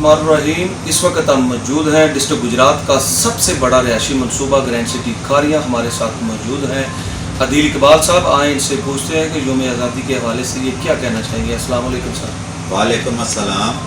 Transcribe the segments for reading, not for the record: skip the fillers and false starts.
बिस्मिल्लाहिर्रहमानिर्रहीम। इस वक्त हम मौजूद हैं डिस्ट्रिक्ट गुजरात का सबसे बड़ा रिहायशी मनसूबा ग्रैंड सिटी खारियाँ। हमारे साथ मौजूद हैं अदील इकबाल साहब। आए इनसे पूछते हैं कि यौम आज़ादी के हवाले से ये क्या कहना चाहेंगे। अस्सलाम वालेकुम सर। वालेकुम अस्सलाम।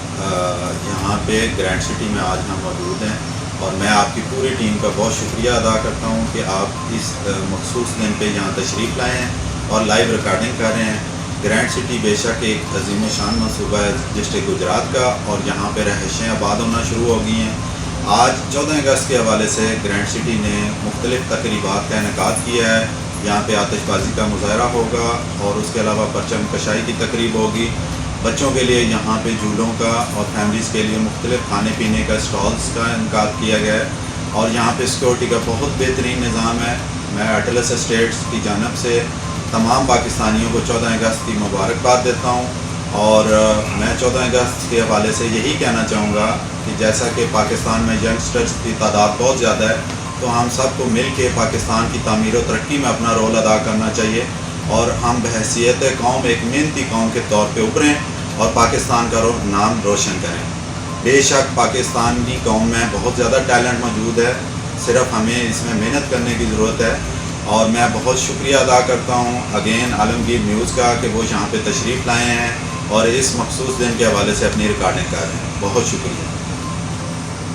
यहाँ पे ग्रैंड सिटी में आज हम मौजूद हैं और मैं आपकी पूरी टीम का बहुत शुक्रिया अदा करता हूँ कि आप इस मखसूस दिन पे यहाँ तशरीफ़ लाए हैं और लाइव रिकॉर्डिंग कर रहे हैं। ग्रैंड सिटी बेशक एक अजीम शान मनसूबा है डिस्ट्रिक्ट गुजरात का और यहाँ पे रहायशें आबाद होना शुरू हो गई हैं। आज 14 अगस्त के हवाले से ग्रैंड सिटी ने मुख्तलिफ़ तकरीबात का इनेकाद किया है। यहाँ पे आतिशबाजी का मुजाहरा होगा और उसके अलावा परचम कशाई की तकरीब होगी। बच्चों के लिए यहाँ पे झूलों का और फैमिलीज़ के लिए मुख्तलिफ़ खाने पीने का स्टॉल्स का इनेकाद किया गया है और यहाँ पे सिक्योरिटी का बहुत बेहतरीन निज़ाम है। मैं अटलस एस्टेट्स की जानब से तमाम पाकिस्तानियों को 14 अगस्त की मुबारकबाद देता हूँ और मैं 14 अगस्त के हवाले से यही कहना चाहूँगा कि जैसा कि पाकिस्तान में यंगस्टर्स की तादाद बहुत ज़्यादा है तो हम सबको मिल के पाकिस्तान की तामीर और तरक्की में अपना रोल अदा करना चाहिए और हम बहैसियत कौम एक मेहनती कौम के तौर पे उभरें और पाकिस्तान का नाम रोशन करें। बेशक पाकिस्तानी कौम में बहुत ज़्यादा टैलेंट मौजूद है, सिर्फ हमें इसमें मेहनत करने की ज़रूरत है और मैं बहुत शुक्रिया अदा करता हूँ अगेन आलमगीर न्यूज़ का कि वो यहाँ पे तशरीफ़ लाए हैं और इस मखसूस दिन के हवाले से अपनी रिकॉर्डिंग कर रहे हैं। बहुत शुक्रिया।